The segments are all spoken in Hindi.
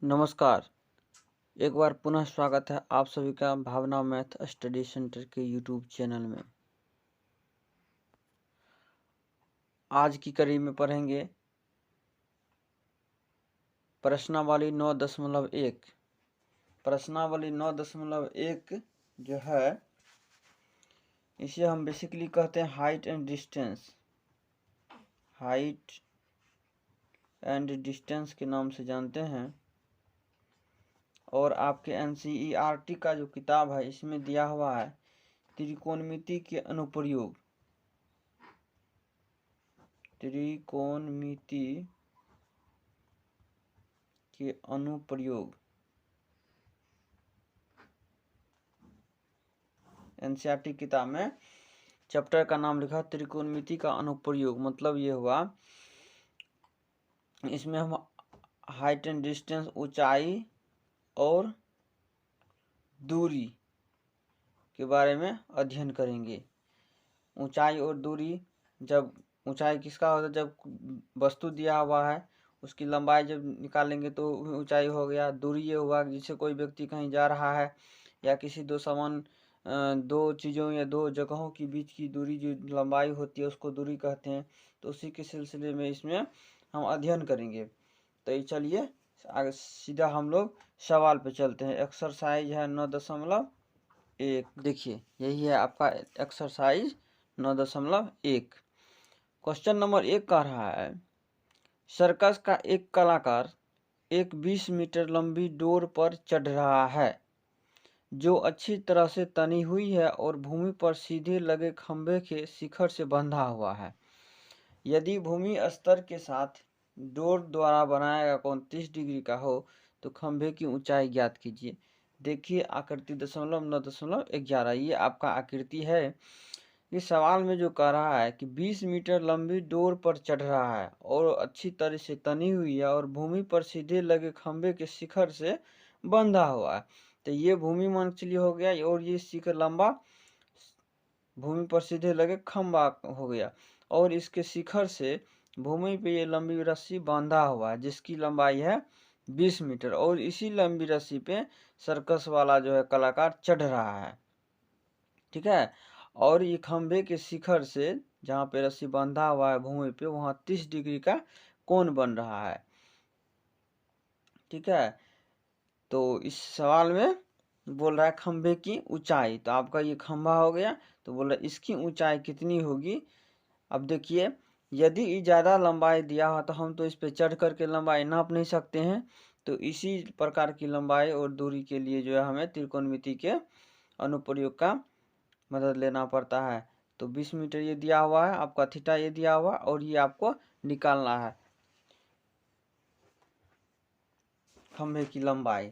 नमस्कार। एक बार पुनः स्वागत है आप सभी का भावना मैथ स्टडी सेंटर के यूट्यूब चैनल में। आज की कड़ी में पढ़ेंगे प्रश्नावली 9.1। प्रश्नावली 9.1 जो है इसे हम बेसिकली कहते हैं height and distance. Height and distance के नाम से जानते हैं। और आपके NCERT का जो किताब है इसमें दिया हुआ है त्रिकोणमिति के अनुप्रयोग। त्रिकोणमिति के अनुप्रयोग NCERT किताब में चैप्टर का नाम लिखा त्रिकोणमिति का अनुप्रयोग। मतलब ये हुआ इसमें हम हाइट एंड डिस्टेंस, ऊंचाई और दूरी के बारे में अध्ययन करेंगे। ऊंचाई और दूरी, जब ऊंचाई किसका होता है, जब वस्तु दिया हुआ है उसकी लंबाई जब निकालेंगे तो ऊंचाई हो गया। दूरी ये हुआ जिससे कोई व्यक्ति कहीं जा रहा है या किसी दो चीज़ों या दो जगहों के बीच की दूरी जो लंबाई होती है उसको दूरी कहते हैं। तो उसी के सिलसिले में इसमें हम अध्ययन करेंगे। तो ये चलिए आगे सीधा हम लोग सवाल पे चलते हैं। एक्सरसाइज है 9.1। देखिए यही है आपका एक्सरसाइज 9.1। क्वेश्चन नंबर 1 कह रहा है सर्कस का एक कलाकार एक 20 मीटर लंबी डोर पर चढ़ रहा है जो अच्छी तरह से तनी हुई है और भूमि पर सीधे लगे खंभे के शिखर से बंधा हुआ है। यदि भूमि स्तर के साथ डोर द्वारा बनाया गया कोण 30 डिग्री का हो तो खंभे की ऊंचाई ज्ञात कीजिए। देखिए आकृति 9.11 ये आपका आकृति है। इस सवाल में जो कह रहा है कि 20 मीटर लंबी डोर पर चढ़ रहा है और अच्छी तरह से तनी हुई है और भूमि पर सीधे लगे खंभे के शिखर से बंधा हुआ है। तो ये भूमि मान के चलिए हो गया और ये शिखर लंबा भूमि पर सीधे लगे खंभा हो गया और इसके शिखर से भूमि पे ये लंबी रस्सी बांधा हुआ है जिसकी लंबाई है 20 मीटर और इसी लंबी रस्सी पे सर्कस वाला जो है कलाकार चढ़ रहा है। ठीक है। और ये खंभे के शिखर से जहाँ पे रस्सी बांधा हुआ है भूमि पे वहाँ 30 डिग्री का कोण बन रहा है। ठीक है। तो इस सवाल में बोल रहा है खंभे की ऊंचाई। तो आपका ये खंभा हो गया तो बोल रहा है इसकी ऊंचाई कितनी होगी। अब देखिए यदि ज़्यादा लंबाई दिया हुआ तो हम तो इस पे चढ़ करके लंबाई नाप नहीं सकते हैं। तो इसी प्रकार की लंबाई और दूरी के लिए जो है हमें त्रिकोणमिति के अनुप्रयोग का मदद लेना पड़ता है। तो 20 मीटर ये दिया हुआ है, आपका थीटा ये दिया हुआ और ये आपको निकालना है खंभे की लंबाई।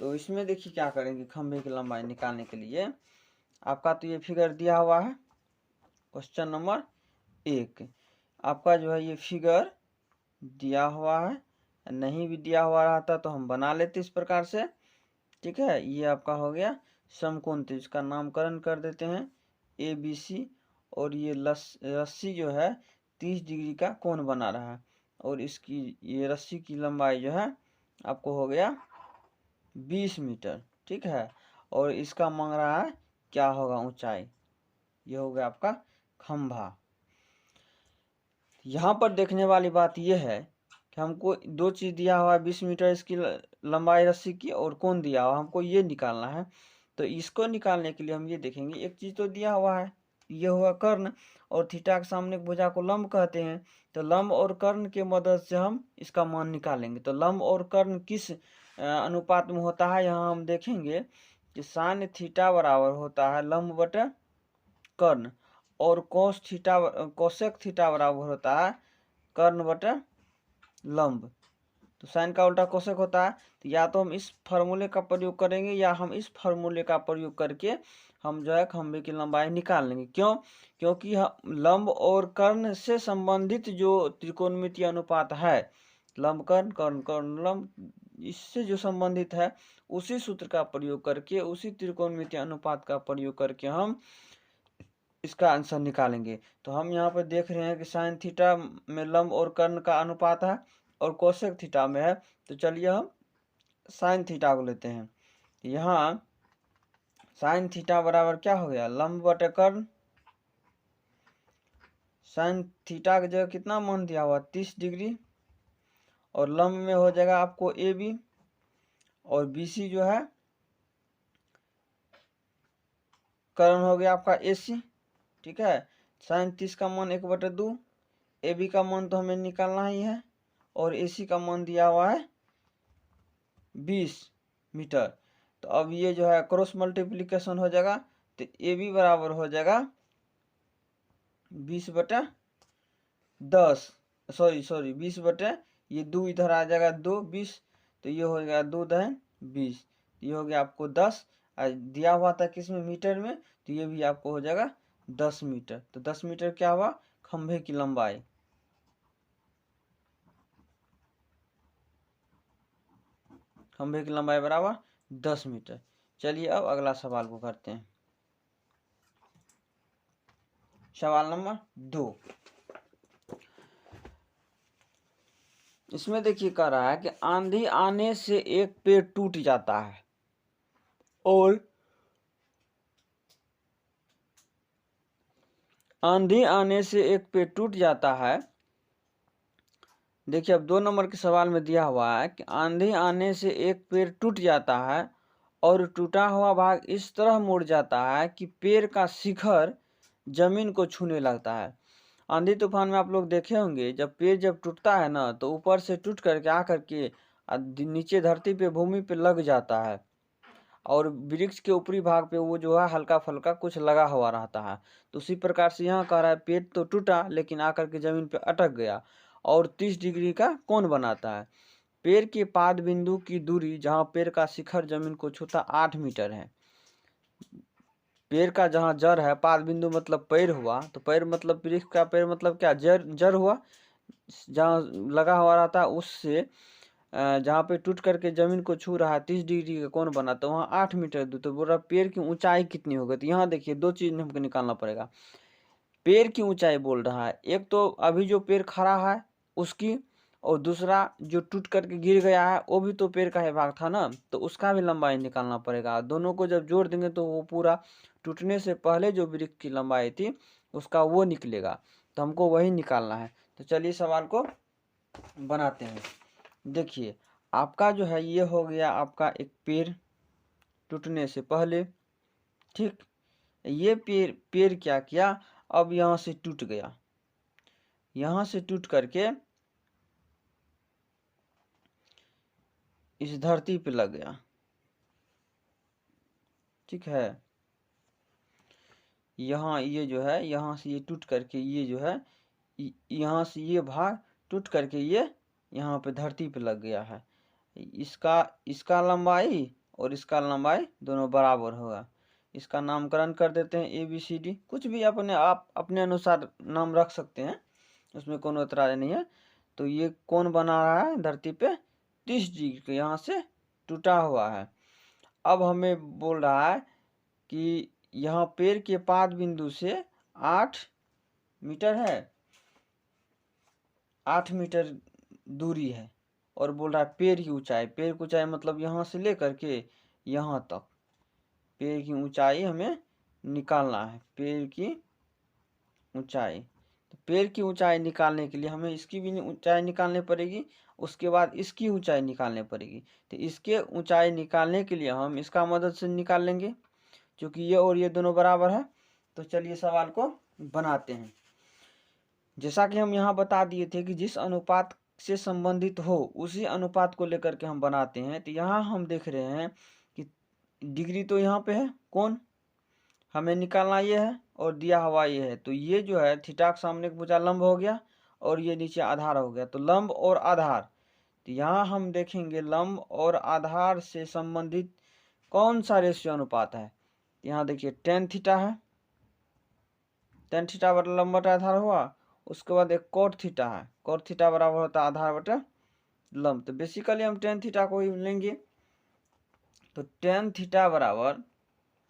तो इसमें देखिए क्या करेंगे खंभे की लंबाई निकालने के लिए। आपका तो ये फिगर दिया हुआ है क्वेश्चन नंबर 1। आपका जो है ये फिगर दिया हुआ है, नहीं भी दिया हुआ रहता तो हम बना लेते इस प्रकार से। ठीक है। ये आपका हो गया समकोण। तो इसका नामकरण कर देते हैं ABC और ये रस्सी जो है 30 डिग्री का कोण बना रहा है और इसकी ये रस्सी की लंबाई जो है आपको हो गया 20 मीटर। ठीक है। और इसका मांग रहा है क्या होगा ऊंचाई। ये हो गया आपका खंभा। यहाँ पर देखने वाली बात यह है कि हमको दो चीज़ दिया हुआ है 20 मीटर इसकी लंबाई रस्सी की और कोण दिया हुआ हमको ये निकालना है। तो इसको निकालने के लिए हम ये देखेंगे एक चीज़ तो दिया हुआ है ये हुआ कर्ण और थीटा के सामने भुजा को लंब कहते हैं। तो लंब और कर्ण के मदद से हम इसका मान निकालेंगे। तो लंब और कर्ण किस अनुपात में होता है यहाँ हम देखेंगे कि साइन थीटा बराबर होता है लंब बटे कर्ण और कोसेक थीटा बराबर होता है कर्ण बटे लंब। तो साइन का उल्टा कोसेक होता है। तो या तो हम इस फार्मूले का प्रयोग करेंगे या हम इस फार्मूले का प्रयोग करके हम जो है खंभे की लंबाई निकाल लेंगे। क्यों? क्योंकि लंब और कर्ण से संबंधित जो त्रिकोणमितीय अनुपात है लंब कर्ण कर्ण कर्ण लंब इससे जो संबंधित है उसी सूत्र का प्रयोग करके उसी त्रिकोणमितीय अनुपात का प्रयोग करके हम इसका आंसर निकालेंगे। तो हम यहाँ पर देख रहे हैं कि साइन थीटा में लंब और कर्ण का अनुपात है और कोसेक थीटा में है। तो चलिए हम साइन थीटा को लेते हैं। यहाँ साइन थीटा बराबर क्या हो गया, लंब बटे कर्ण। साइन थीटा की जगह कितना मान दिया हुआ, 30 डिग्री, और लंब में हो जाएगा आपको ए बी, और बी सी जो है कर्ण हो गया आपका ए सी। ठीक है, साइन 30 का मान 1/2, ए बी का मान तो हमें निकालना ही है, और ए सी का मान दिया हुआ है 20 मीटर। तो अब ये जो है क्रॉस मल्टीप्लीकेशन हो जाएगा, तो ए बी बराबर हो जाएगा 20/10, सॉरी 20 ये 2 इधर आ जाएगा 2, 20, तो ये हो गया 2 दहन 20, ये हो गया आपको 10। दिया हुआ था किस में, मीटर में, तो ये भी आपको हो जाएगा 10 मीटर। तो 10 मीटर क्या हुआ, खंभे की लंबाई। खंभे की लंबाई बराबर 10 मीटर। चलिए अब अगला सवाल को करते हैं। सवाल नंबर 2, इसमें देखिए कह रहा है कि आंधी आने से एक पेड़ टूट जाता है और आंधी आने से एक पेड़ टूट जाता है। देखिए अब 2 नंबर के सवाल में दिया हुआ है कि आंधी आने से एक पेड़ टूट जाता है और टूटा हुआ भाग इस तरह मुड़ जाता है कि पेड़ का शिखर जमीन को छूने लगता है। आंधी तूफान में आप लोग देखे होंगे, जब पेड़ जब टूटता है ना, तो ऊपर से टूट करके आकर के नीचे धरती पे भूमि पे लग जाता है, और वृक्ष के ऊपरी भाग पे वो जो है हल्का फुल्का कुछ लगा हुआ रहता है। तो उसी प्रकार से यहाँ कह रहा है पेड़ तो टूटा लेकिन आकर के जमीन पे अटक गया और 30 डिग्री का कोण बनाता है। पेड़ के पाद बिंदु की दूरी जहाँ पेड़ का शिखर जमीन को छूता 8 मीटर है। पेड़ का जहाँ जड़ है, पाद बिंदु मतलब पैर हुआ, तो पैर मतलब वृक्ष का पैर मतलब क्या, जड़ हुआ, जहाँ लगा हुआ रहता है उससे जहाँ पे टूट करके जमीन को छू रहा है 30 डिग्री का कोण बना, तो वहाँ 8 मीटर दूर। तो बोल रहा पेड़ की ऊंचाई कितनी होगी, तो यहाँ देखिए 2 चीज हमको निकालना पड़ेगा। पेड़ की ऊंचाई बोल रहा है, एक तो अभी जो पेड़ खड़ा है उसकी, और दूसरा जो टूट करके गिर गया है वो भी तो पेड़ का ही भाग था ना, तो उसका भी लंबाई निकालना पड़ेगा। दोनों को जब जोड़ देंगे तो वो पूरा टूटने से पहले जो वृक्ष की लंबाई थी उसका वो निकलेगा, तो हमको वही निकालना है। तो चलिए सवाल को बनाते हैं। देखिए आपका जो है ये हो गया आपका एक पेड़ टूटने से पहले, ठीक। ये पेड़ क्या किया, अब यहाँ से टूट गया, यहाँ से टूट करके इस धरती पे लग गया, ठीक है। यहाँ ये जो है, यहाँ से ये टूट करके ये जो है, यहाँ से ये भाग टूट करके ये यहाँ पे धरती पे लग गया है। इसका लंबाई और इसका लंबाई दोनों बराबर होगा। इसका नामकरण कर देते हैं ABCD, कुछ भी आप अपने अनुसार नाम रख सकते हैं, उसमें कोनो एतराज नहीं है। तो ये कौन बना रहा है धरती पे 30 डिग्री यहाँ से टूटा हुआ है। अब हमें बोल रहा है कि यहाँ पेड़ के पाद बिंदु से 8 मीटर है, 8 मीटर दूरी है, और बोल रहा है पेड़ की ऊंचाई। पेड़ की ऊंचाई मतलब यहाँ से लेकर के यहाँ तक पेड़ की ऊंचाई हमें निकालना है, पेड़ की ऊंचाई। तो पेड़ की ऊंचाई निकालने के लिए हमें इसकी भी ऊंचाई निकालनी पड़ेगी, उसके बाद इसकी ऊंचाई निकालनी पड़ेगी। तो इसके ऊंचाई निकालने के लिए हम इसका मदद से निकाल लेंगे, क्योंकि ये और ये दोनों बराबर है। तो चलिए सवाल को बनाते हैं। जैसा कि हम यहाँ बता दिए थे कि जिस अनुपात से संबंधित हो उसी अनुपात को लेकर के हम बनाते हैं। तो यहाँ हम देख रहे हैं कि डिग्री तो यहाँ पे है, कोण हमें निकालना ये है, और दिया हुआ ये है। तो ये जो है थीटा के सामने एक भुजा लंब हो गया, और ये नीचे आधार हो गया। तो लंब और आधार, तो यहाँ हम देखेंगे लंब और आधार से संबंधित कौन सा रेशियो अनुपात है। यहाँ देखिए tan थीटा है, tan थीटा बटा लंब बटा आधार हुआ। उसके बाद एक cot थीटा है, cot थीटा बराबर होता है आधार बटा लंब। तो बेसिकली हम tan थीटा को ही लेंगे। तो tan थीटा बराबर,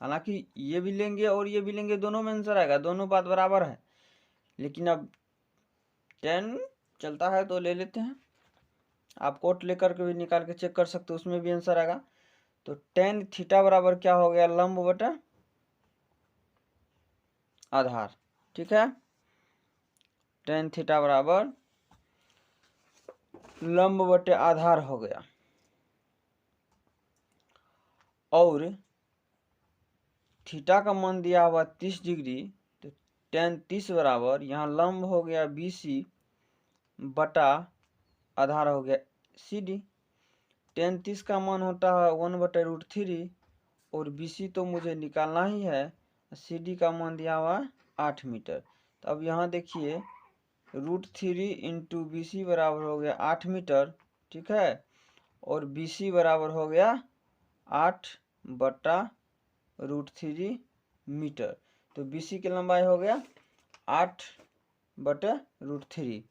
हालांकि ये भी लेंगे और ये भी लेंगे, दोनों में आंसर आएगा, दोनों बात बराबर है, लेकिन अब tan चलता है तो ले लेते हैं। आप कोट लेकर के भी निकाल के चेक कर सकते हो, उसमें भी आंसर आएगा। तो टेन थीटा बराबर क्या हो गया, लंब बटा आधार। ठीक है, टेन थीटा बराबर लंब बटे आधार हो गया। और थीटा का मान दिया हुआ 30 डिग्री, तो टेन 30 बराबर यहाँ लंब हो गया BC बटा आधार हो गया CD। टेन 30 का मान होता है 1/√3 और BC तो मुझे निकालना ही है, CD का मान दिया हुआ 8 मीटर। तो अब यहाँ देखिए √3 इंटू BC बराबर हो गया 8 मीटर। ठीक है, और BC बराबर हो गया 8/√3 मीटर। तो BC की लंबाई हो गया 8/√3।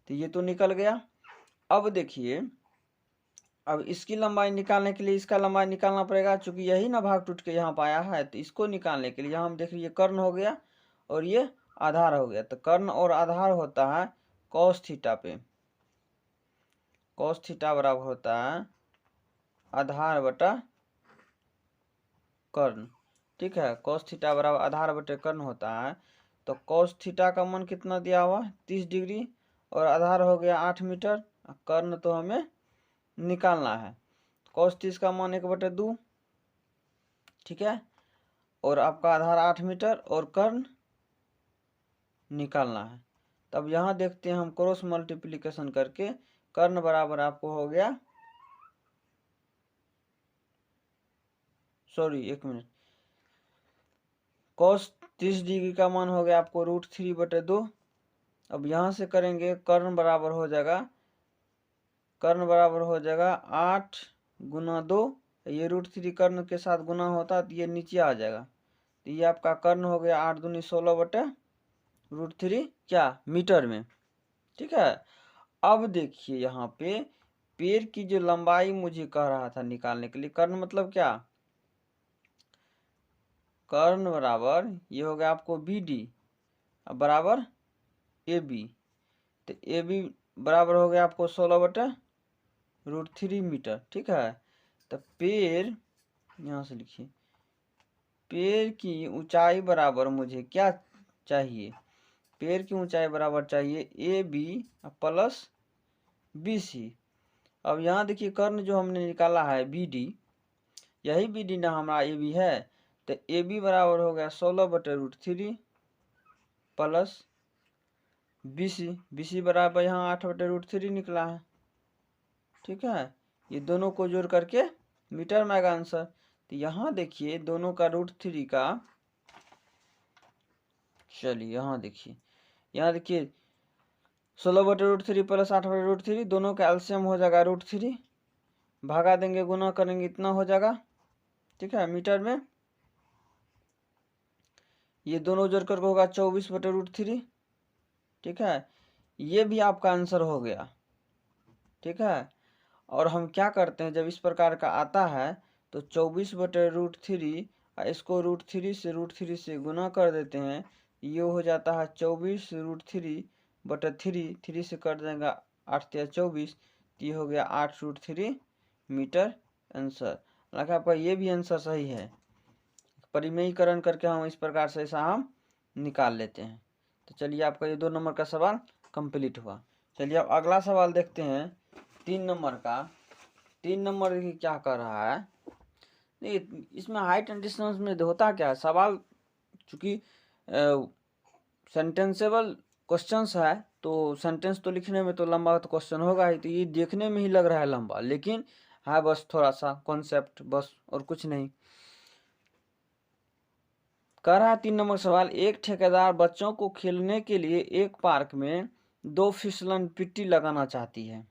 तो ये तो निकल गया। अब देखिए, अब इसकी लंबाई निकालने के लिए इसका लंबाई निकालना पड़ेगा, चूंकि यही ना भाग टूट के यहाँ पे आया है। तो इसको निकालने के लिए यहाँ हम देख लीजिए कर्ण हो गया और ये आधार हो गया। तो कर्ण और आधार होता है कॉस थीटा पे, कॉस थीटा बराबर होता है आधार बटा कर्ण। ठीक है, कॉस थीटा बराबर आधार बटे कर्ण होता है। तो कॉस थीटा का मान कितना दिया हुआ 30 डिग्री और आधार हो गया 8 मीटर। कर्ण तो हमें निकालना है, कॉस 30 का मान 1/2। ठीक है, और आपका आधार 8 मीटर और कर्ण निकालना है। तब यहाँ देखते हैं हम क्रॉस मल्टीप्लिकेशन करके, कर्ण बराबर आपको हो गया, सॉरी 1 मिनट, कॉस 30 डिग्री का मान हो गया आपको √3/2। अब यहाँ से करेंगे कर्ण बराबर हो जाएगा, कर्ण बराबर हो जाएगा 8 गुना 2। ये √3 कर्ण के साथ गुना होता है तो ये नीचे आ जाएगा। तो ये आपका कर्ण हो गया 8 दूनी 16/√3 क्या मीटर में। ठीक है, अब देखिए यहाँ पे पेड़ की जो लंबाई मुझे कह रहा था निकालने के लिए, कर्ण मतलब क्या, कर्ण बराबर ये हो गया आपको BD बराबर AB। तो AB बराबर हो गया आपको 16/√3 मीटर। ठीक है, तो पेड़ यहाँ से लिखिए, पेड़ की ऊंचाई बराबर मुझे क्या चाहिए, पेड़ की ऊंचाई बराबर चाहिए AB प्लस BC। अब यहाँ देखिए कर्ण जो हमने निकाला है BD, यही BD ना हमारा AB है। तो AB बराबर हो गया 16/√3 प्लस BC बराबर यहाँ 8/√3 निकला है। ठीक है, ये दोनों को जोड़ करके मीटर में आएगा आंसर। तो यहाँ देखिए दोनों का √3 का, चलिए यहाँ देखिए, यहाँ देखिए 16/√3 प्लस 8/√3, दोनों का एलसीएम हो जाएगा √3, भागा देंगे गुना करेंगे इतना हो जाएगा। ठीक है, मीटर में ये दोनों जोड़ करके होगा 24/√3। ठीक है, ये भी आपका आंसर हो गया। ठीक है, और हम क्या करते हैं जब इस प्रकार का आता है तो 24/√3, इसको √3 से गुना कर देते हैं, ये हो जाता है 24√3/3, 3 से कट देंगे 8 या 24, ये हो गया 8√3 मीटर आंसर। लगा आपका ये भी आंसर सही है। परिमेयीकरण करके हम इस प्रकार से ऐसा हम निकाल लेते हैं। तो चलिए आपका ये 2 नंबर का सवाल कंप्लीट हुआ। चलिए अब अगला सवाल देखते हैं 3 नंबर का। 3 नंबर क्या कर रहा है, नहीं इसमें हाइट एंड डिस्टेंस में होता क्या है, सवाल चूंकि सेंटेंसेबल क्वेश्चंस है तो सेंटेंस तो लिखने में तो लंबा तो क्वेश्चन होगा ही। तो ये देखने में ही लग रहा है लंबा, लेकिन है बस थोड़ा सा कॉन्सेप्ट बस, और कुछ नहीं। कह रहा है 3 नंबर सवाल, एक ठेकेदार बच्चों को खेलने के लिए एक पार्क में 2 फिसलन पिट्टी लगाना चाहती है।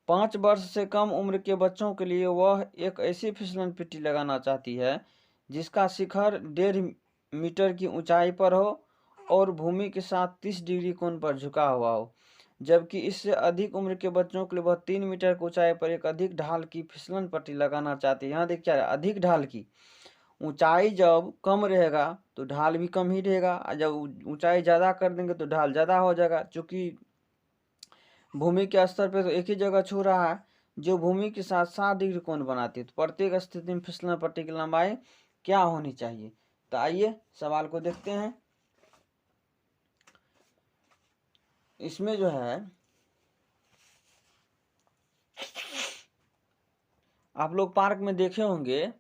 5 वर्ष से कम उम्र के बच्चों के लिए वह एक ऐसी फिसलन पिट्टी लगाना चाहती है जिसका शिखर 1.5 मीटर की ऊंचाई पर हो और भूमि के साथ 30 डिग्री कोण पर झुका हुआ हो, जबकि इससे अधिक उम्र के बच्चों के लिए वह 3 मीटर की ऊंचाई पर एक अधिक ढाल की फिसलन पट्टी लगाना चाहती है। यहाँ देख क्या है, अधिक ढाल की, ऊंचाई जब कम रहेगा तो ढाल भी कम ही रहेगा, और जब ऊंचाई ज़्यादा कर देंगे तो ढाल ज़्यादा हो जाएगा। चूँकि भूमि के स्तर पे तो एक ही जगह छू रहा है जो भूमि के साथ 60 डिग्री कोण बनाती है। तो प्रत्येक स्थिति में फिसलन पट्टी की लंबाई क्या होनी चाहिए? तो आइए सवाल को देखते हैं। इसमें जो है आप लोग पार्क में देखे होंगे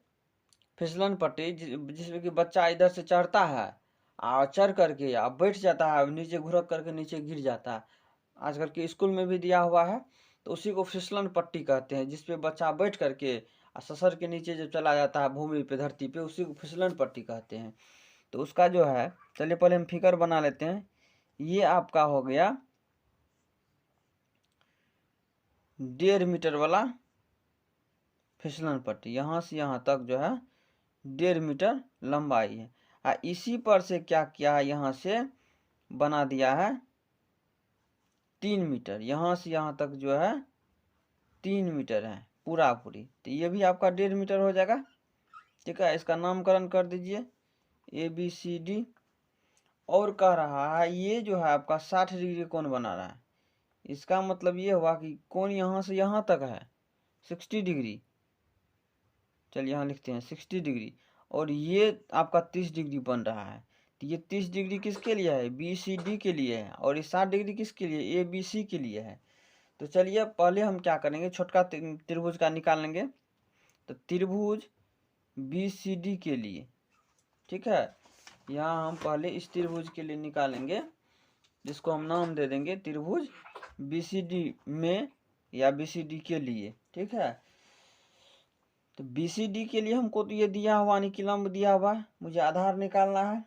फिसलन पट्टी जिसमें कि बच्चा इधर से चढ़ता है और चढ़ करके अब बैठ जाता है, नीचे घुरक करके नीचे गिर जाता है। आजकल के स्कूल में भी दिया हुआ है। तो उसी को फिसलन पट्टी कहते हैं, जिसपे बच्चा बैठ करके ससर के नीचे जब चला जाता है भूमि पे, धरती पे, उसी को फिसलन पट्टी कहते हैं। तो उसका जो है, चलिए पहले हम फिगर बना लेते हैं। ये आपका हो गया 1.5 मीटर वाला फिसलन पट्टी, यहाँ से यहाँ तक जो है 1.5 मीटर लंबाई है। इसी पर से क्या किया है, यहाँ से बना दिया है 3 मीटर, यहाँ से यहाँ तक जो है 3 मीटर है पूरा पूरी। तो ये भी आपका 1.5 मीटर हो जाएगा। ठीक है, इसका नामकरण कर दीजिए ABCD। और कह रहा है ये जो है आपका 60 डिग्री कोण बना रहा है। इसका मतलब ये हुआ कि कोण यहाँ से यहाँ तक है 60 डिग्री। चलिए यहाँ लिखते हैं 60 डिग्री, और ये आपका 30 डिग्री बन रहा है। तो ये 30 डिग्री किसके लिए है? BCD के लिए है। और ये 60 डिग्री किसके लिए? ABC के लिए है। तो चलिए पहले हम क्या करेंगे, छोटका त्रिभुज का निकाल लेंगे। तो त्रिभुज BCD के लिए, ठीक है, यहाँ हम पहले इस त्रिभुज के लिए निकालेंगे, जिसको हम नाम दे देंगे त्रिभुज BCD में या BCD के लिए। ठीक है, तो BCD के लिए हमको तो ये दिया हुआ यानी कि लंब दिया हुआ है, मुझे आधार निकालना है।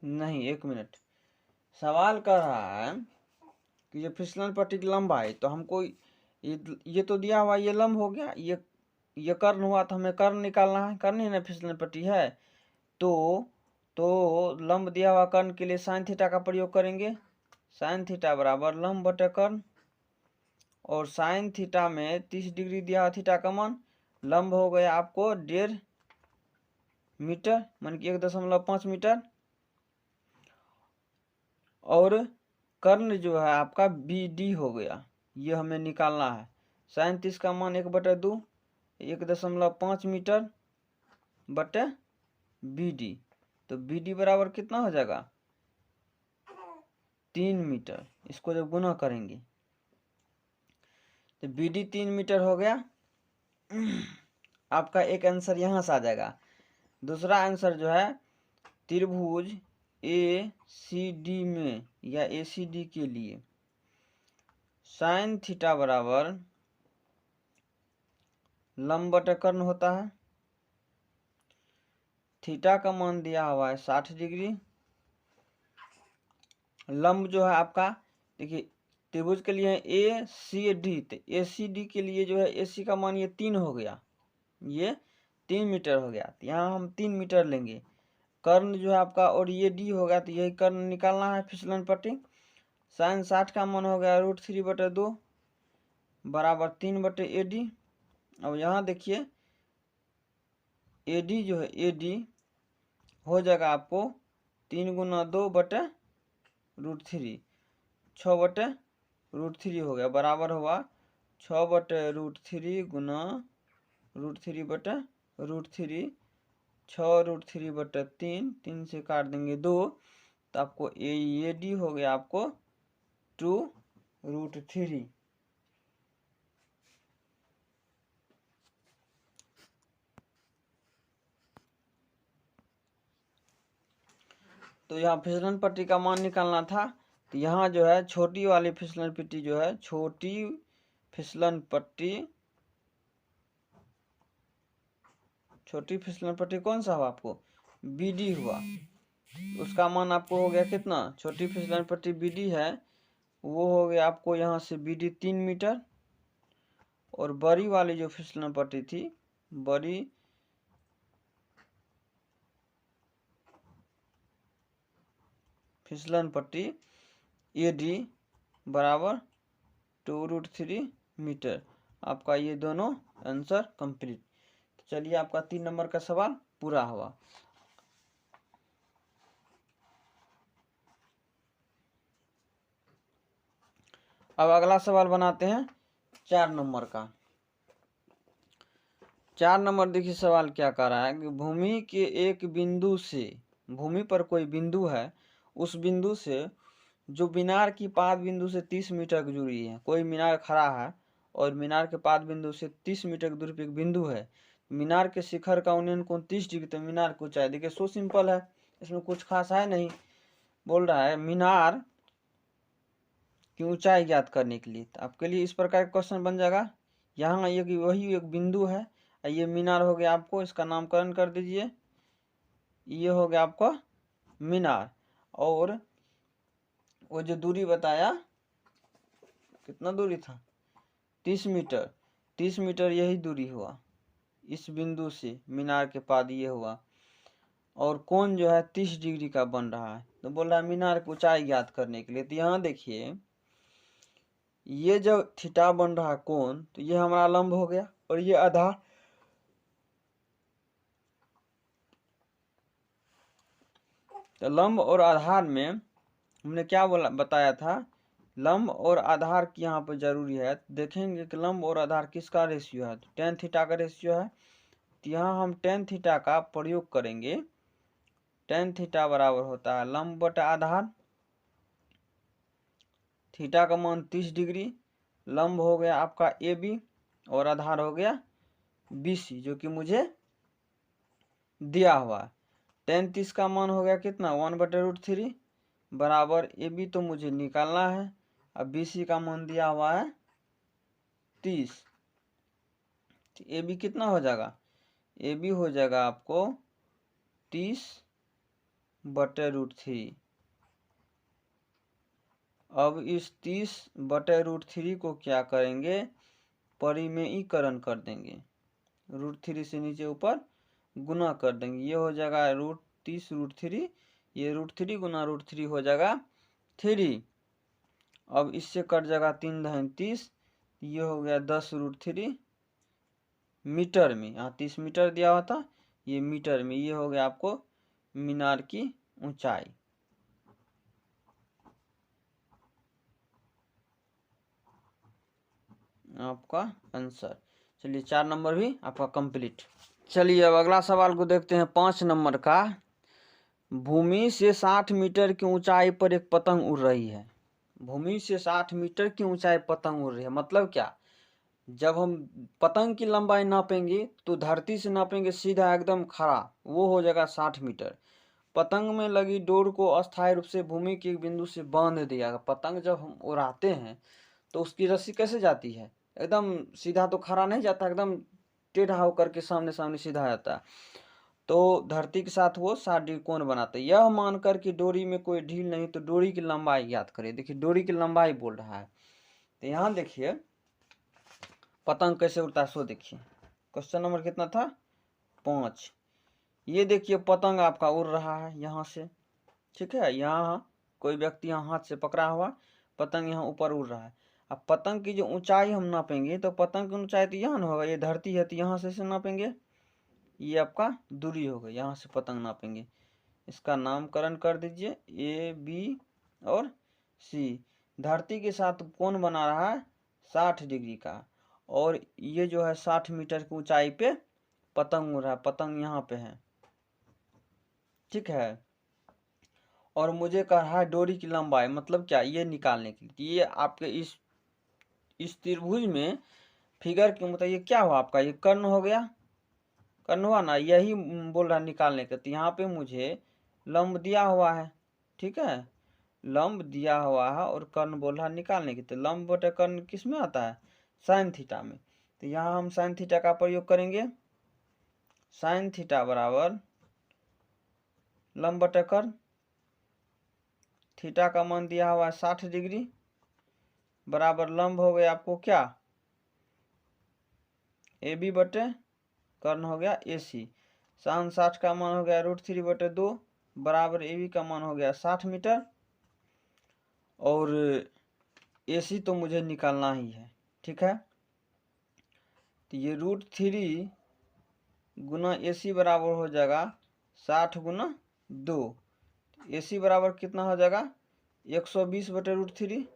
नहीं, 1 मिनट, सवाल कर रहा है कि ये फिसलन पट्टी की लंबाई, तो हमको ये तो दिया हुआ, ये लंब हो गया, ये कर्ण हुआ, तो हमें कर्ण निकालना है। कर्ण ही ना फिसलन पट्टी है। तो लंब दिया हुआ कर्ण के लिए साइन थीटा का प्रयोग करेंगे। साइन थीटा बराबर लंब बटे कर्ण, और साइन थीटा में 30 डिग्री दिया हुआ थीटा का मान, लंब हो गया आपको 1.5 मीटर, मान कि 1.5 मीटर, और कर्ण जो है आपका BD हो गया, ये हमें निकालना है। साइन 30 का मान 1/2, 1.5 मीटर बटे BD। तो BD बराबर कितना हो जाएगा? 3 मीटर। इसको जब गुना करेंगे तो BD 3 मीटर हो गया। आपका एक आंसर यहाँ से आ जाएगा। दूसरा आंसर जो है त्रिभुज ACD में या ACD के लिए साइन थीटा बराबर लंब बटे कर्ण होता है। थीटा का मान दिया हुआ है 60 डिग्री। लंब जो है आपका, देखिए त्रिभुज के लिए ACD, तो ACD के लिए जो है AC का मान ये 3 हो गया, ये 3 मीटर हो गया। तो यहाँ हम 3 मीटर लेंगे। कर्ण जो है आपका, और ये D हो गया, तो यही कर्ण निकालना है फिसलन पट्टी। साइन 60 का मान हो गया √3/2 बराबर 3/AD। अब यहाँ देखिए AD जो है, AD हो जाएगा आपको 3 गुना 2/√3, 6/√3 हो गया, बराबर हुआ 6/√3 गुना √3/√3, 6√3/3, 3 से काट देंगे 2, तो आपको AD हो गया आपको 2√3। तो यहाँ फिसलन पट्टी का मान निकालना था। तो यहाँ जो है छोटी वाली फिसलन पट्टी जो है, छोटी फिसलन पट्टी, छोटी फिसलन पट्टी कौन सा हुआ आपको? BD हुआ। उसका मान आपको हो गया कितना? छोटी फिसलन पट्टी BD है, वो हो गया आपको यहाँ से BD 3 मीटर। और बड़ी वाली जो फिसलन पट्टी थी, बड़ी फिसलन पट्टी AD बराबर 2√3 मीटर। आपका ये दोनों आंसर कंप्लीट। तो चलिए आपका 3 नंबर का सवाल पूरा हुआ। अब अगला सवाल बनाते हैं 4 नंबर का। 4 नंबर देखिए सवाल क्या कर रहा है कि भूमि के एक बिंदु से, भूमि पर कोई बिंदु है, उस बिंदु से जो मीनार की पाद बिंदु से 30 मीटर की दूरी है। कोई मीनार खड़ा है और मीनार के पाद बिंदु से 30 मीटर की दूरी पर एक बिंदु है। मीनार के शिखर का उन्नयन कोण 30 डिग्री, तो मीनार की ऊंचाई देखिए सो सिंपल है, इसमें कुछ खास है नहीं। बोल रहा है मीनार की ऊंचाई ज्ञात करने के लिए, तो आपके लिए इस प्रकार का क्वेश्चन बन जाएगा। यहाँ ये वही एक बिंदु है, ये मीनार हो गया आपको, इसका नामकरण कर दीजिए, ये हो गया आपका मीनार। और वो जो दूरी बताया, कितना दूरी था, 30 मीटर, 30 मीटर यही दूरी हुआ इस बिंदु से मीनार के पाद, ये हुआ। और कोण जो है 30 डिग्री का बन रहा है। तो बोल रहा है मीनार की ऊंचाई ज्ञात करने के लिए। तो यहाँ देखिए ये जो थीटा बन रहा है कोण, तो ये हमारा लंब हो गया और ये आधार। तो लंब और आधार में हमने क्या बोला, बताया था, लंब और आधार की यहाँ पर जरूरी है। देखेंगे कि लंब और आधार किसका रेशियो है, तो tan थीटा का रेशियो है। तो यहाँ हम tan थीटा का प्रयोग करेंगे। tan थीटा बराबर होता है लंब बटा आधार, थीटा का मान 30 डिग्री, लंब हो गया आपका AB और आधार हो गया BC, जो कि मुझे दिया हुआ है। tan 30 का मान हो गया कितना, 1/√3 बराबर AB तो मुझे निकालना है। अब BC का मान दिया हुआ है 30, तो AB कितना हो जाएगा, AB हो जाएगा आपको 30/√3। अब इस 30/√3 को क्या करेंगे, परिमेयीकरण कर देंगे, √3 से नीचे ऊपर गुना कर देंगे, ये हो जाएगा √30√3, ये √3 गुना √3 हो जाएगा 3। अब इससे कट जाएगा 3 दहन 30, ये हो गया 10√3 मीटर में, यहाँ 30 मीटर दिया हुआ था, ये मीटर में, ये हो गया आपको मीनार की ऊंचाई। आपका आंसर। चलिए 4 नंबर भी आपका कंप्लीट। चलिए अब अगला सवाल को देखते हैं 5 नंबर का। भूमि से 60 मीटर की ऊंचाई पर एक पतंग उड़ रही है। भूमि से 60 मीटर की ऊंचाई पतंग उड़ रही है, मतलब क्या, जब हम पतंग की लंबाई नापेंगे तो धरती से नापेंगे सीधा एकदम खड़ा, वो हो जाएगा 60 मीटर। पतंग में लगी डोर को अस्थायी रूप से भूमि के एक बिंदु से बांध दिया। पतंग जब हम उड़ाते हैं तो उसकी रस्सी कैसे जाती है, एकदम सीधा तो खड़ा नहीं जाता, एकदम टेढ़ा होकर के सामने सामने सीधा जाता है। तो धरती के साथ वो 60 डिग्री कोण बनाते हैं। यह मानकर कि डोरी में कोई ढील नहीं, तो डोरी की लंबाई ज्ञात करें। देखिए डोरी की लंबाई बोल रहा है, तो यहाँ देखिए पतंग कैसे उड़ता है, सो देखिए क्वेश्चन नंबर कितना था, 5। ये देखिए पतंग आपका उड़ रहा है यहाँ से, ठीक है, यहाँ कोई व्यक्ति यहाँ हाथ से पकड़ा हुआ, पतंग यहाँ ऊपर उड़ रहा है। अब पतंग की जो ऊंचाई हम नापेंगे, तो पतंग की ऊंचाई तो यहाँ ना होगा, ये धरती है तो यहाँ से नापेंगे, ये आपका दूरी होगा, यहाँ से पतंग नापेंगे। इसका नामकरण कर दीजिए AB और C। धरती के साथ कोण बना रहा है 60 डिग्री का, और ये जो है 60 मीटर की ऊंचाई पे पतंग उड़ रहा है, पतंग यहाँ पे है, ठीक है। और मुझे कह रहा है डोरी की लंबाई, मतलब क्या, ये निकालने के लिए, ये आपके इस त्रिभुज में फिगर के मतलब ये क्या हुआ आपका, ये कर्ण हो गया, कर्ण हुआ ना, यही बोल रहा है निकालने के। तो यहाँ पे मुझे लंब दिया हुआ है, ठीक है, लंब दिया हुआ है और कर्ण बोल रहा है निकालने की। तो लंब बटे कर्ण किस में आता है, साइन थीटा में। तो यहाँ हम साइन थीटा का प्रयोग करेंगे, साइन थीटा बराबर लंब बटे कर्ण, थीटा का मान दिया हुआ है 60 डिग्री, बराबर लंब हो गया आपको क्या, AB बटे कर्ण हो गया AC। साइन 60 का मान हो गया √3/2, बराबर AB का मान हो गया 60 मीटर, और AC तो मुझे निकालना ही है, ठीक है। तो ये √3 गुना AC बराबर हो जाएगा 60 गुना 2। AC बराबर कितना हो जाएगा 120/√3।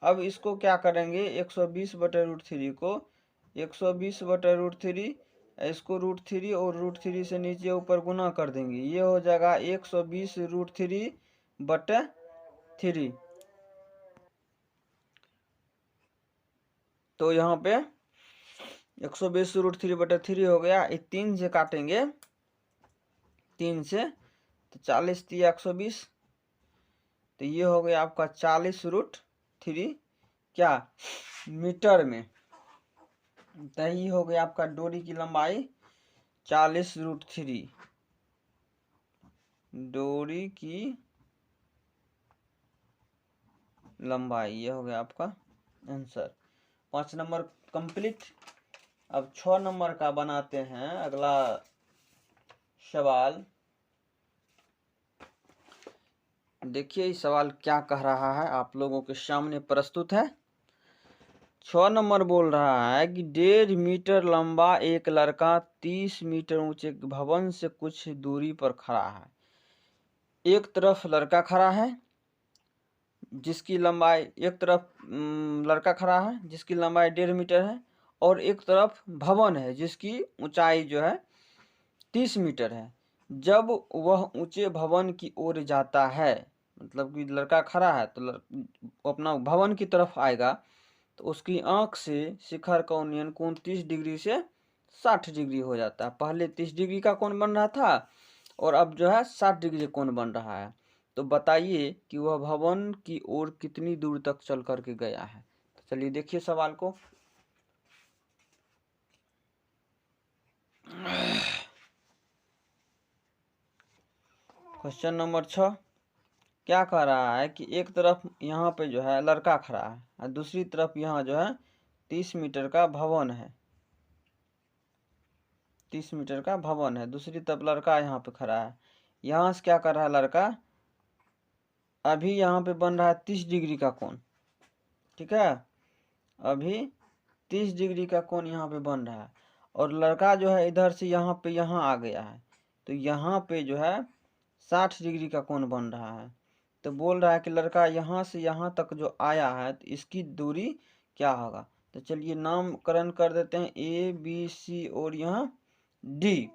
अब इसको क्या करेंगे, 120/√3 को 120/√3, इसको √3 और √3 से नीचे ऊपर गुना कर देंगे, ये हो जाएगा 120√3/3। तो यहाँ पे 120√3/3 हो गया। 3 से काटेंगे, 3 से, तो 40 × 120, तो ये हो गया आपका 40√3 क्या मीटर में। तो ये हो गया आपका डोरी की लंबाई 40√3, डोरी की लंबाई, ये हो गया आपका आंसर। 5 number complete. अब 6 नंबर का बनाते हैं अगला सवाल। देखिए इस सवाल क्या कह रहा है, आप लोगों के सामने प्रस्तुत है। 6 नंबर बोल रहा है कि 1.5 मीटर लंबा एक लड़का 30 मीटर ऊंचे भवन से कुछ दूरी पर खड़ा है। एक तरफ लड़का खड़ा है जिसकी लंबाई, एक तरफ लड़का खड़ा है जिसकी लंबाई 1.5 मीटर है, और एक तरफ भवन है जिसकी ऊंचाई जो है 30 मीटर है। जब वह ऊंचे भवन की ओर जाता है, मतलब कि लड़का खड़ा है तो अपना भवन की तरफ आएगा, तो उसकी आंख से शिखर का उन्नयन कोण 30 डिग्री से 60 डिग्री हो जाता है। पहले 30 डिग्री का कोण बन रहा था और अब जो है 60 डिग्री कोण बन रहा है। तो बताइए कि वह भवन की ओर कितनी दूर तक चल करके गया है। तो चलिए देखिए सवाल को। क्वेश्चन नंबर 6 क्या कह रहा है कि एक तरफ यहाँ पे जो है लड़का खड़ा है और दूसरी तरफ यहाँ जो है 30 मीटर का भवन है, 30 मीटर का भवन है, दूसरी तरफ लड़का यहाँ पे खड़ा है। यहाँ से क्या कर रहा है लड़का, अभी यहाँ पे बन रहा है 30 डिग्री का कोण, ठीक है, अभी 30 डिग्री का कोण यहाँ पे बन रहा है, और लड़का जो है इधर से यहाँ पे यहाँ आ गया है, तो यहाँ पे जो है 60 डिग्री का कोण बन रहा है। तो बोल रहा है कि लड़का यहाँ से यहाँ तक जो आया है तो इसकी दूरी क्या होगा। तो चलिए नामकरण कर देते हैं, ए बी सी और यहाँ डी,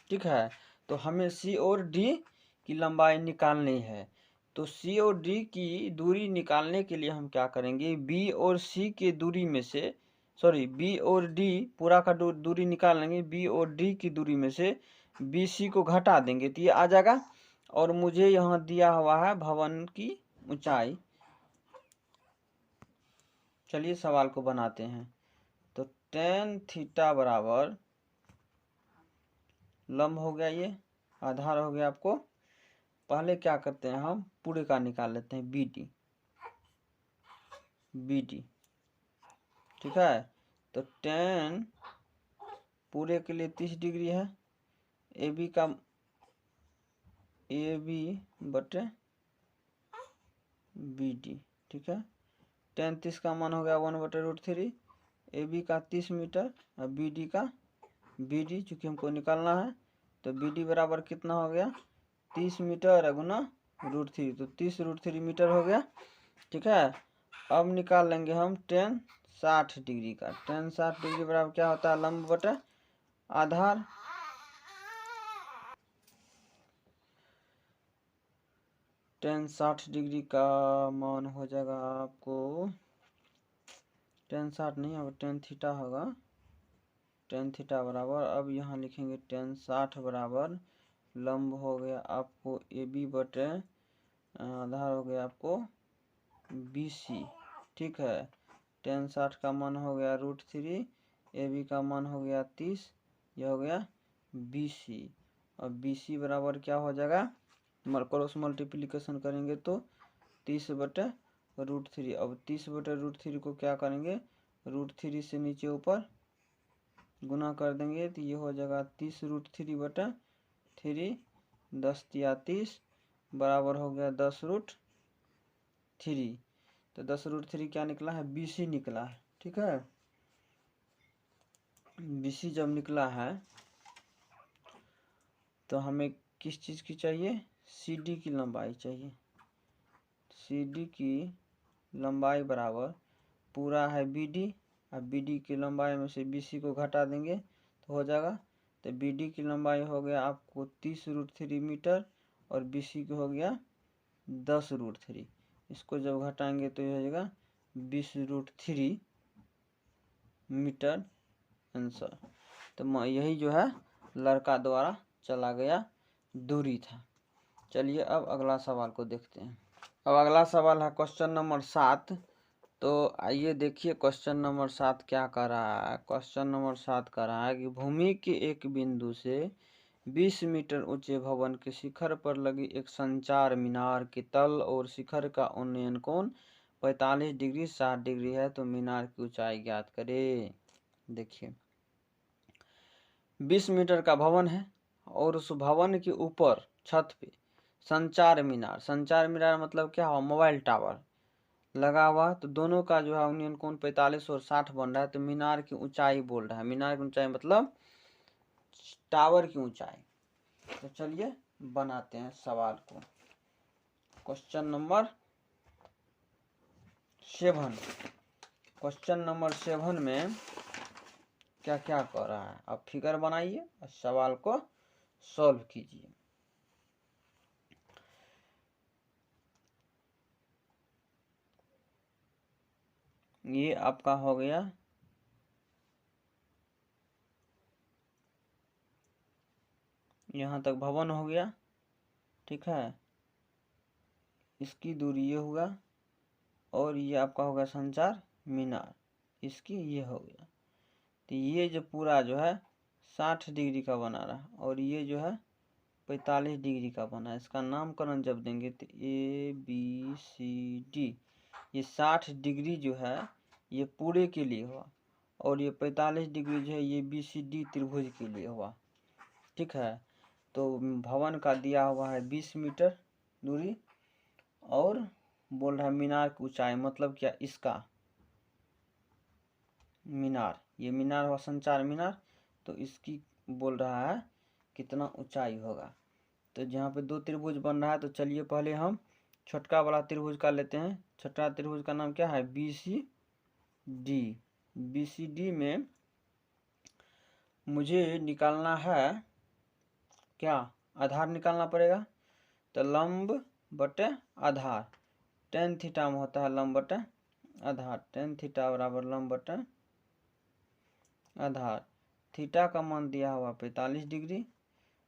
ठीक है। तो हमें सी और डी की लंबाई निकालनी है। तो सी और डी की दूरी निकालने के लिए हम क्या करेंगे, बी और सी के दूरी में से, सॉरी बी और डी पूरा का दूरी निकाल लेंगे, बी और डी की दूरी में से बी सी को घटा देंगे तो ये आ जाएगा। और मुझे यहाँ दिया हुआ है भवन की ऊंचाई। चलिए सवाल को बनाते हैं। तो tan थीटा बराबर लंब हो गया, ये आधार हो गया आपको। पहले क्या करते हैं, हम पूरे का निकाल लेते हैं, बी डी, ठीक है। तो tan पूरे के लिए 30 डिग्री है, ए बी का बटे बी डी, ठीक है। tan 30 का मान हो गया 1/√3, ए बी का 30 मीटर और बी डी का BD चूँकि हमको निकालना है, तो BD बराबर कितना हो गया 30 मीटर गुना √3, तो 30√3 मीटर हो गया, ठीक है। अब निकाल लेंगे हम tan 60 डिग्री का। tan 60 डिग्री बराबर क्या होता है, लंब बटे आधार। tan 60 डिग्री का मान हो जाएगा आपको, tan 60 नहीं, अब tan थीटा होगा, tan थीटा बराबर, अब यहाँ लिखेंगे tan 60 बराबर लंब हो गया आपको AB बटे आधार हो गया आपको BC, ठीक है। tan 60 का मान हो गया √3, AB का मान हो गया 30, यह हो गया BC, और BC बराबर क्या हो जाएगा, क्रॉस मल्टीप्लिकेशन करेंगे तो 30/√3। अब 30/√3 को क्या करेंगे, √3 से नीचे ऊपर गुना कर देंगे तो ये हो जाएगा 30√3/3, 10 या 30 बराबर हो गया 10√3। तो 10√3 क्या निकला है, BC निकला है, ठीक है। BC जब निकला है तो हमें किस चीज़ की चाहिए, CD की लंबाई चाहिए। CD की लंबाई बराबर पूरा है BD, अब BD की लंबाई में से BC को घटा देंगे तो हो जाएगा। तो BD की लंबाई हो गया आपको 30√3 मीटर और BC को हो गया 10√3। इसको जब घटाएंगे तो ये हो जाएगा 20√3 मीटर आंसर। तो यही जो है लड़का द्वारा चला गया दूरी था। चलिए अब अगला सवाल को देखते हैं। अब अगला सवाल है क्वेश्चन नंबर 7। तो आइए देखिए क्वेश्चन नंबर 7 क्या कर रहा है। क्वेश्चन नंबर 7 कर रहा है कि भूमि के एक बिंदु से 20 मीटर ऊंचे भवन के शिखर पर लगी एक संचार मीनार के तल और शिखर का उन्नयन कोण 45 डिग्री 60 डिग्री है, तो मीनार की ऊंचाई ज्ञात करें। देखिए 20 मीटर का भवन है और उस भवन के ऊपर छत पे संचार मीनार मतलब क्या हो, मोबाइल टावर लगा हुआ, तो दोनों का जो है उन्नयन कोण 45 और 60 बन रहा है। तो मीनार की ऊंचाई बोल रहा है, मीनार की ऊंचाई मतलब टावर की ऊंचाई। तो चलिए बनाते हैं सवाल को। क्वेश्चन नंबर 7, क्वेश्चन नंबर 7 में क्या क्या कर रहा है। अब फिगर बनाइए और सवाल को सॉल्व कीजिए। ये आपका हो गया यहाँ तक भवन हो गया, ठीक है। इसकी दूरी ये हुआ और ये आपका हो गया संचार मीनार, इसकी ये हो गया। तो ये जो पूरा जो है 60 डिग्री का बना रहा और ये जो है 45 डिग्री का बना। इसका नामकरण जब देंगे तो ABCD, ये 60 डिग्री जो है ये पूरे के लिए हुआ और ये 45 डिग्री जो है ये BCD त्रिभुज के लिए हुआ, ठीक है। तो भवन का दिया हुआ है 20 मीटर दूरी और बोल रहा है मीनार की ऊंचाई, मतलब क्या, इसका मीनार, ये मीनार हुआ संचार मीनार, तो इसकी बोल रहा है कितना ऊंचाई होगा। तो जहाँ पे दो त्रिभुज बन रहा है तो चलिए पहले हम छोटका वाला त्रिभुज का लेते हैं। छोटा त्रिभुज का नाम क्या है, BCD। BCD में मुझे निकालना है क्या, आधार निकालना पड़ेगा। तो लंब बटे आधार, tan थीटा में होता है लंब बटे आधार। tan थीटा बराबर लंब बटे आधार। थीटा का मान दिया हुआ 45 डिग्री,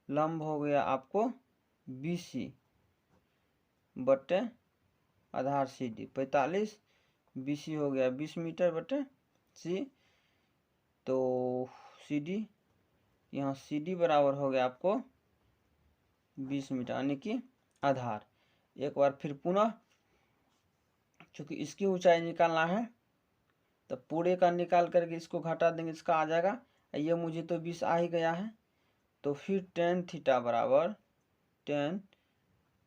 लंब हो गया आपको BC बटे आधार CD। 45 BC हो गया 20 मीटर बटे C, तो CD यहाँ CD बराबर हो गया आपको 20 मीटर यानी कि आधार। एक बार फिर पुनः चूंकि इसकी ऊंचाई निकालना है तो पूरे का निकाल करके इसको घटा देंगे, इसका आ जाएगा। ये मुझे तो 20 आ ही गया है, तो फिर tan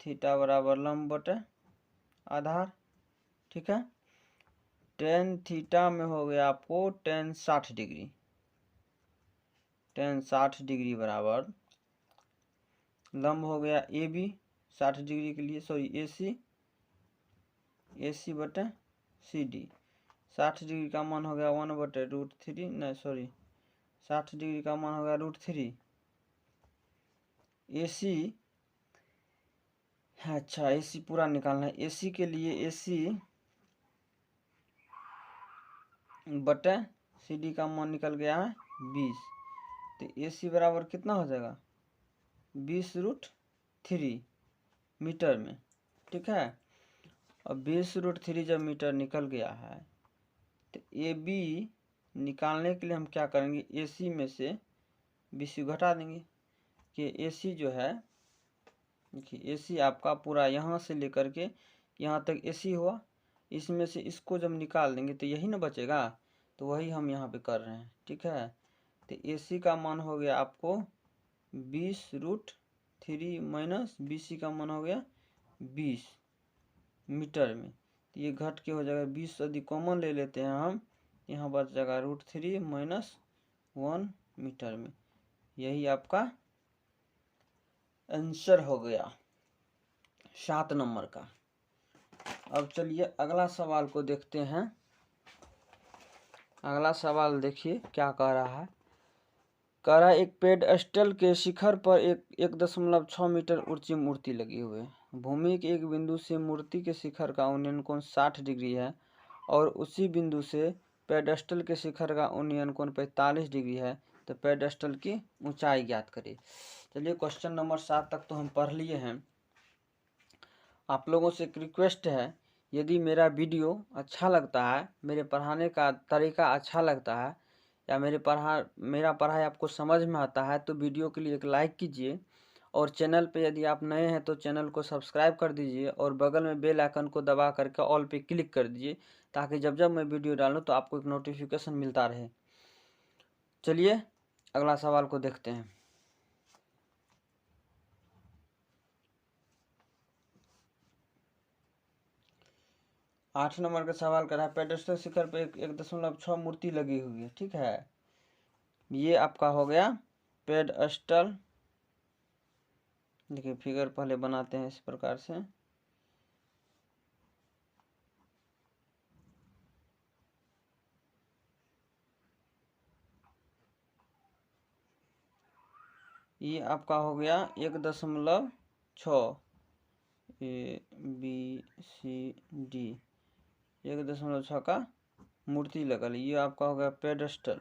थीटा बराबर लंब बटे आधार, ठीक है। tan थीटा में हो गया आपको tan 60 डिग्री, tan 60 डिग्री बराबर लंब हो गया AB 60 डिग्री के लिए, सॉरी AC बटे CD। 60 डिग्री का मान हो गया 1/√3, नहीं सॉरी 60 डिग्री का मान हो गया √3। AC, अच्छा AC पूरा निकालना है। AC के लिए AC बटे CD का मान निकल गया है 20, तो AC बराबर कितना हो जाएगा 20√3 मीटर में, ठीक है। अब 20√3 जब मीटर निकल गया है तो AB निकालने के लिए हम क्या करेंगे, AC में से BC घटा देंगे कि AC जो है, देखिए AC आपका पूरा यहाँ से लेकर के यहाँ तक AC हुआ, इसमें से इसको जब निकाल देंगे तो यही ना बचेगा, तो वही हम यहाँ पे कर रहे हैं, ठीक है। तो AC का मान हो गया आपको 20√3 माइनस BC का मान हो गया 20 मीटर में, तो ये घट के हो जाएगा 20। यदि कॉमन ले लेते हैं हम, यहाँ बच जाएगा √3 माइनस 1 मीटर में। यही आपका आंसर हो गया 7 नंबर का। अब चलिए अगला सवाल को देखते हैं। अगला सवाल देखिए क्या कह रहा है। कह रहा है एक पेडस्टल के शिखर पर 1.6 मीटर ऊंची मूर्ति लगी हुई है। भूमि के एक बिंदु से मूर्ति के शिखर का उन्नयन कोण 60 डिग्री है और उसी बिंदु से पेडस्टल के शिखर का उन्नयन कोण 45 डिग्री है। तो पेडस्टल की ऊंचाई ज्ञात करें। चलिए क्वेश्चन नंबर 7 तक तो हम पढ़ लिए हैं। आप लोगों से एक रिक्वेस्ट है, यदि मेरा वीडियो अच्छा लगता है, मेरे पढ़ाने का तरीका अच्छा लगता है या मेरा पढ़ाई आपको समझ में आता है तो वीडियो के लिए एक लाइक कीजिए और चैनल पे यदि आप नए हैं तो चैनल को सब्सक्राइब कर दीजिए और बगल में बेल आइकन को दबा करके ऑल पे क्लिक कर दीजिए ताकि जब जब मैं वीडियो डालूँ तो आपको एक नोटिफिकेशन मिलता रहे। चलिए अगला सवाल को देखते हैं। 8 नंबर का सवाल कर रहा है पेडस्टल शिखर पे 1.6 मूर्ति लगी हुई है। ठीक है, ये आपका हो गया पेडस्टल। देखिए फिगर पहले बनाते हैं इस प्रकार से। ये आपका हो गया 1.6 ABCD 1.6 का मूर्ति लगल। ये आपका हो गया पेडस्टल।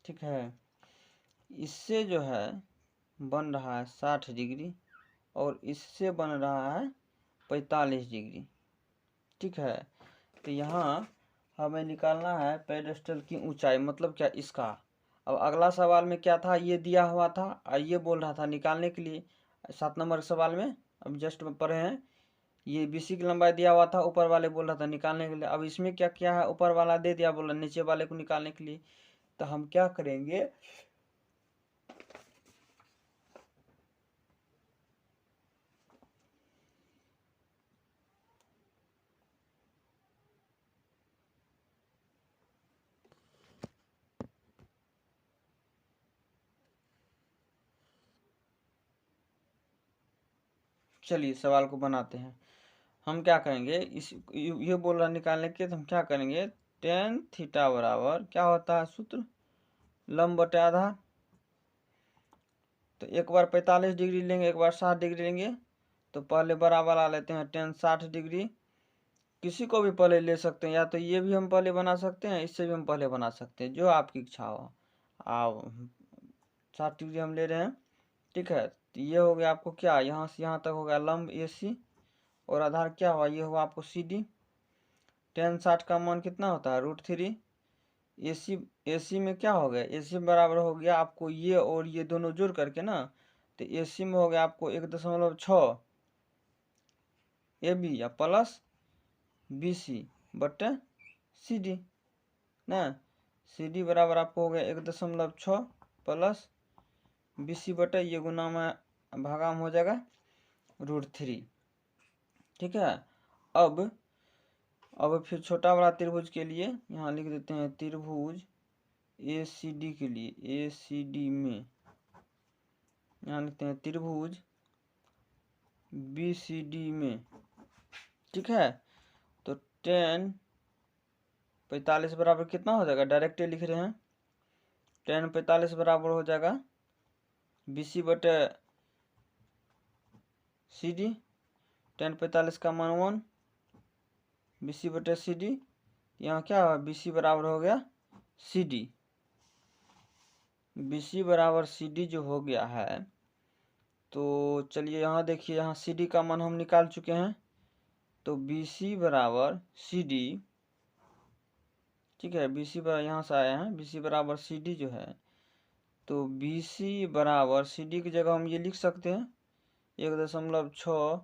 ठीक है, इससे जो है बन रहा है 60 डिग्री और इससे बन रहा है 45 डिग्री। ठीक है, तो यहाँ हमें निकालना है पेडस्टल की ऊंचाई, मतलब क्या इसका। अब अगला सवाल में क्या था, ये दिया हुआ था और ये बोल रहा था निकालने के लिए 7 नंबर के सवाल में। अब जस्ट पढ़े हैं, ये BC की लंबाई दिया हुआ था, ऊपर वाले बोल रहा था निकालने के लिए। अब इसमें क्या किया है, ऊपर वाला दे दिया, बोला नीचे वाले को निकालने के लिए। तो हम क्या करेंगे, चलिए सवाल को बनाते हैं। हम क्या करेंगे, इस ये बोल रहा निकालने के, तो हम क्या करेंगे, tan थीटा बराबर क्या होता है सूत्र, लंब बटे आधार। तो एक बार 45 डिग्री लेंगे, एक बार 60 डिग्री लेंगे। तो पहले बड़ा वाला लेते हैं tan 60 डिग्री। किसी को भी पहले ले सकते हैं, या तो ये भी हम पहले बना सकते हैं, इससे भी हम पहले बना सकते हैं, जो आपकी इच्छा हो। आप 60 डिग्री हम ले रहे हैं। ठीक है, तो ये हो गया आपको क्या, यहाँ से यहाँ तक हो गया लंब AC और आधार क्या हुआ, ये हुआ आपको CD। tan 60 का मान कितना होता है √3। AC में क्या हो गया, AC बराबर हो गया आपको ये और ये दोनों जोड़ करके ना, तो AC में हो गया आपको 1.6 AB या प्लस BC बटे CD ना। CD बराबर आपको हो गया 1.6 प्लस BC बटे ये गुना में भागा में हो जाएगा √3। ठीक है, अब फिर छोटा बड़ा त्रिभुज के लिए यहाँ लिख देते हैं त्रिभुज ACD के लिए, ACD में यहाँ लिखते हैं त्रिभुज BCD में। ठीक है, तो tan 45 बराबर कितना हो जाएगा, डायरेक्ट लिख रहे हैं, tan 45 बराबर हो जाएगा BC बटे CD। tan 45 का मान 1, BC बटे CD। यहाँ क्या हुआ, BC बराबर हो गया CD। BC बराबर CD जो हो गया है, तो चलिए यहाँ देखिए, यहाँ CD का मान हम निकाल चुके हैं। तो BC बराबर CD, ठीक है, BC बराबर यहाँ से आए हैं, BC बराबर CD जो है, तो BC बराबर CD की जगह हम ये लिख सकते हैं 1.6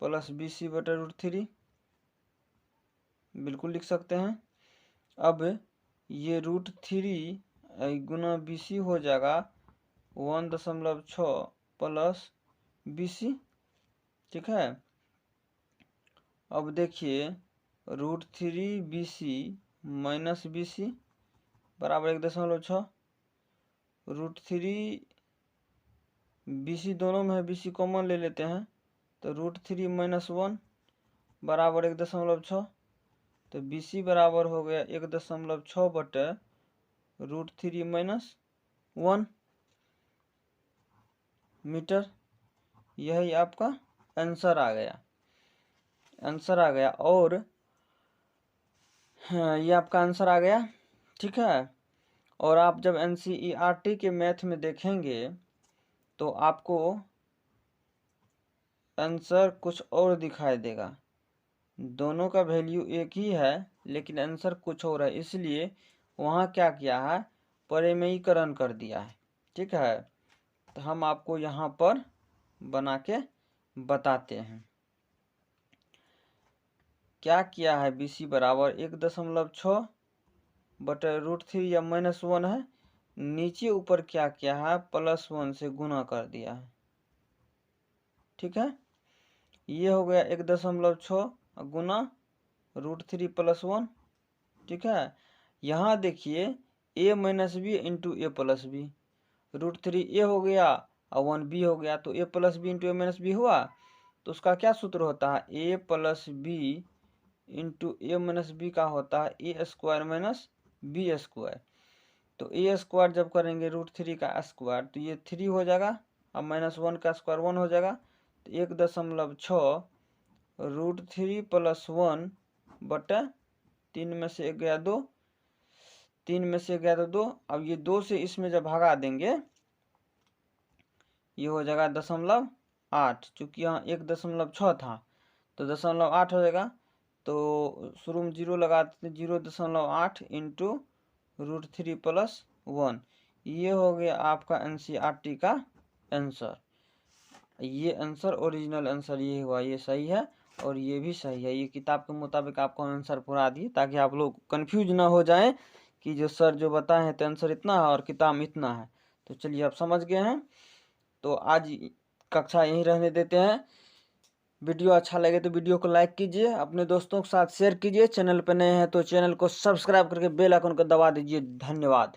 प्लस BC बटे √3, बिल्कुल लिख सकते हैं। अब ये √3 गुना BC हो जाएगा 1.6 प्लस BC। ठीक है, अब देखिए √3 BC माइनस BC बराबर 1.6, √3 BC दोनों में है, BC कॉमन ले लेते हैं तो √3 - 1 बराबर 1.6। तो BC बराबर हो गया 1.6 बटे √3 - 1 मीटर। यही आपका आंसर आ गया। और हाँ, ये आपका आंसर आ गया, ठीक है। और आप जब NCERT के मैथ में देखेंगे तो आपको आंसर कुछ और दिखाई देगा। दोनों का वैल्यू एक ही है लेकिन आंसर कुछ और है, इसलिए वहाँ क्या किया है, परिमेयीकरण कर दिया है, ठीक है। तो हम आपको यहाँ पर बना के बताते हैं। क्या किया है, BC बराबर 1.6 बटे √3 या -1 है, नीचे ऊपर क्या किया है, +1 से गुना कर दिया है, ठीक है। ये हो गया 1.6 गुना √3 + 1, ठीक है। यहाँ देखिए a - b into a + b, √3 a हो गया और 1 b हो गया, तो a + b into a - b हुआ। तो उसका क्या सूत्र होता है, a + b into a - b का होता है a² - b²। तो a² जब करेंगे √3 का स्क्वायर तो ये 3 हो जाएगा, अब -1 का स्क्वायर 1 हो जाएगा। तो 1.6 √3 + 1 बटा 3 में से 1 गया 2, 3 में से 1 गया तो 2। अब ये 2 से इसमें जब भगा देंगे ये हो जाएगा 0.8, चूँकि यहाँ 1.6 था तो 0.8 हो जाएगा। तो शुरू में 0 लगाते 0.8 इंटू √3 + 1, ये हो गया आपका NCERT का आंसर। ये आंसर ओरिजिनल आंसर ये हुआ, ये सही है और ये भी सही है। ये किताब के मुताबिक आपको आंसर पूरा दिए ताकि आप लोग कंफ्यूज ना हो जाएं कि जो सर जो बताए हैं तो आंसर इतना है और किताब में इतना है। तो चलिए आप समझ गए हैं। तो आज कक्षा यहीं रहने देते हैं। वीडियो अच्छा लगे तो वीडियो को लाइक कीजिए, अपने दोस्तों के साथ शेयर कीजिए। चैनल पर नए हैं तो चैनल को सब्सक्राइब करके बेल आइकन को दबा दीजिए। धन्यवाद।